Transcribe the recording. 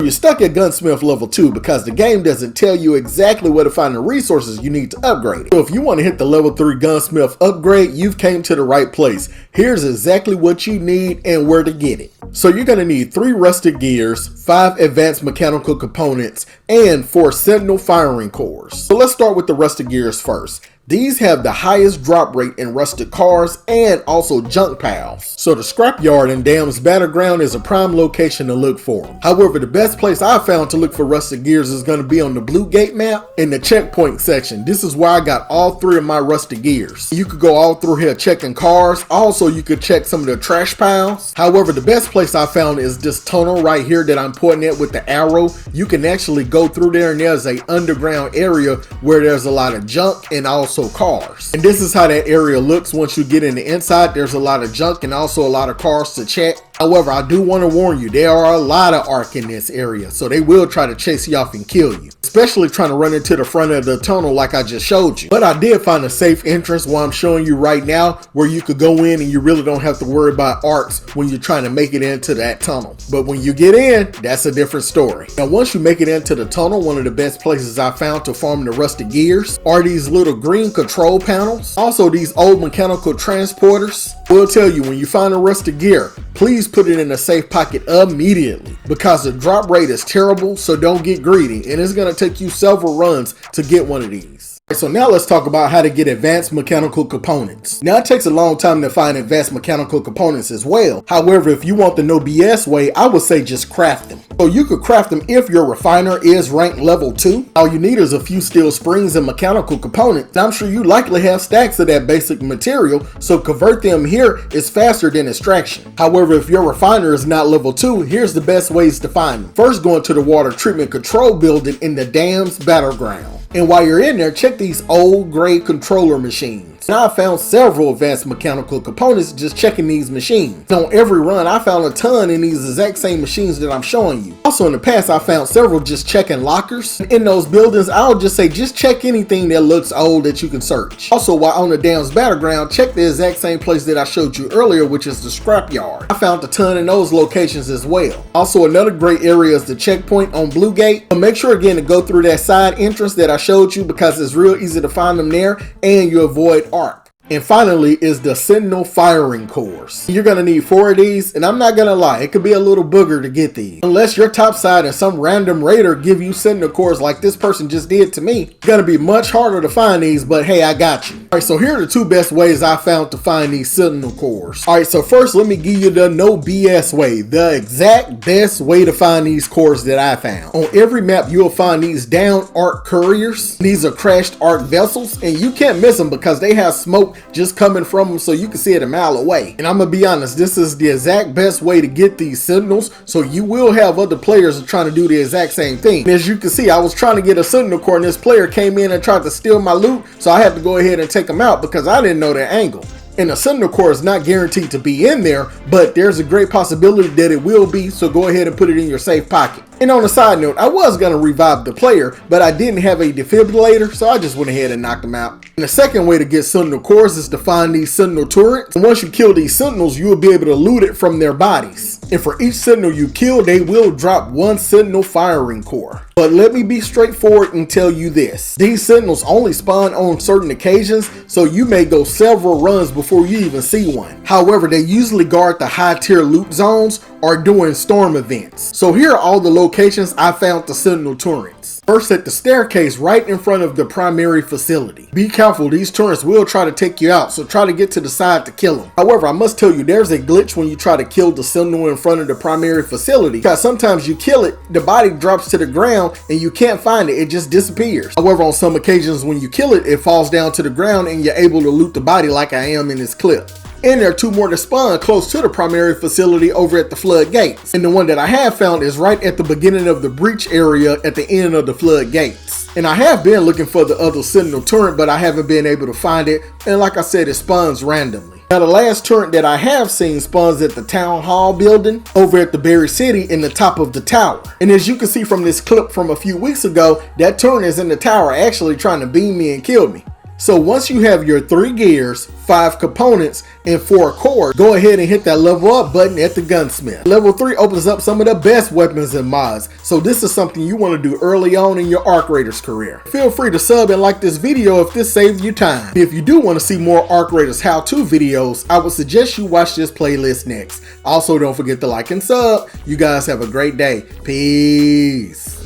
You're stuck at Gunsmith Level 2 because the game doesn't tell you exactly where to find the resources you need to upgrade it. So if you want to hit the Level 3 Gunsmith upgrade, you've came to the right place. Here's exactly what you need and where to get it. So you're going to need 3 rusted gears, 5 advanced mechanical components, and 4 Sentinel Firing Cores. So let's start with the rusted gears first. These have the highest drop rate in rusted cars and also junk piles. So the scrapyard in Dam's Battleground is a prime location to look for them. However, the best place I found to look for rusted gears is going to be on the Blue Gate map in the checkpoint section. This is where I got all 3 of my rusted gears. You could go all through here checking cars. Also, you could check some of the trash piles. However, the best place I found is this tunnel right here that I'm pointing at with the arrow. You can actually go through there and there's a underground area where there's a lot of junk and also cars. And this is how that area looks once you get in the inside. There's a lot of junk and also a lot of cars to check. However, I do want to warn you, there are a lot of Arc in this area, so they will try to chase you off and kill you, especially trying to run into the front of the tunnel like I just showed you. But I did find a safe entrance where I'm showing you right now where you could go in and you really don't have to worry about Arcs when you're trying to make it into that tunnel. But when you get in, that's a different story. Now, once you make it into the tunnel, one of the best places I found to farm the rusted gears are these little green control panels. Also, these old mechanical transporters will tell you when you find a rusted gear, please put it in a safe pocket immediately because the drop rate is terrible, so don't get greedy and it's going to take you several runs to get one of these. So now let's talk about how to get advanced mechanical components. Now it takes a long time to find advanced mechanical components as well. However, if you want the no BS way, I would say just craft them. So you could craft them if your refiner is ranked level 2. All you need is a few steel springs and mechanical components. I'm sure you likely have stacks of that basic material, so convert them here is faster than extraction. However, if your refiner is not level 2, here's the best ways to find them. First, go into the water treatment control building in the Dam's Battleground. And while you're in there, check these old gray controller machines. Now I found several advanced mechanical components just checking these machines. On every run, I found a ton in these exact same machines that I'm showing you. Also in the past, I found several just checking lockers. In those buildings, I'll just say just check anything that looks old that you can search. Also, while on the Dam's Battleground, check the exact same place that I showed you earlier, which is the scrapyard. I found a ton in those locations as well. Also, another great area is the checkpoint on Blue Gate. So make sure again to go through that side entrance that I showed you because it's real easy to find them there and you avoid Arc. And finally is the Sentinel Firing Cores. You're gonna need 4 of these, and I'm not gonna lie, it could be a little booger to get these. Unless your top side and some random raider give you Sentinel Cores like this person just did to me, it's gonna be much harder to find these, but hey, I got you. Alright, so here are the 2 best ways I found to find these Sentinel Cores. Alright, so first let me give you the no BS way, the exact best way to find these cores that I found. On every map, you'll find these down Arc couriers. These are crashed Arc vessels, and you can't miss them because they have smoke just coming from them so you can see it a mile away. And I'm gonna be honest, this is the exact best way to get these Sentinels, so you will have other players trying to do the exact same thing. And as you can see, I was trying to get a Sentinel core and this player came in and tried to steal my loot, so I had to go ahead and take him out because I didn't know that angle. And a Sentinel core is not guaranteed to be in there, but there's a great possibility that it will be, so go ahead and put it in your safe pocket. And on a side note, I was going to revive the player, but I didn't have a defibrillator, so I just went ahead and knocked him out. And the second way to get Sentinel cores is to find these Sentinel turrets. And once you kill these Sentinels, you will be able to loot it from their bodies. And for each Sentinel you kill, they will drop 1 Sentinel Firing Core. But let me be straightforward and tell you this. These Sentinels only spawn on certain occasions, so you may go several runs before you even see one. However, they usually guard the high tier loot zones or during storm events. So here are all the locations I found the Sentinel turrets. First, at the staircase right in front of the primary facility. Be careful, these turrets will try to take you out, so try to get to the side to kill them. However, I must tell you, there's a glitch when you try to kill the Sentinel in front of the primary facility, because sometimes you kill it, the body drops to the ground and you can't find it, it just disappears. However, on some occasions when you kill it, it falls down to the ground and you're able to loot the body like I am in this clip. And there are 2 more to spawn close to the primary facility over at the floodgates. And the one that I have found is right at the beginning of the breach area at the end of the floodgates. And I have been looking for the other Sentinel turret, but I haven't been able to find it. And like I said, it spawns randomly. Now the last turret that I have seen spawns at the town hall building over at the Berry City in the top of the tower. And as you can see from this clip from a few weeks ago, that turret is in the tower actually trying to beam me and kill me. So once you have your 3 gears, 5 components, and 4 cores, go ahead and hit that level up button at the Gunsmith. Level 3 opens up some of the best weapons and mods, so this is something you want to do early on in your Arc Raiders career. Feel free to sub and like this video if this saves you time. If you do want to see more Arc Raiders how-to videos, I would suggest you watch this playlist next. Also, don't forget to like and sub. You guys have a great day. Peace.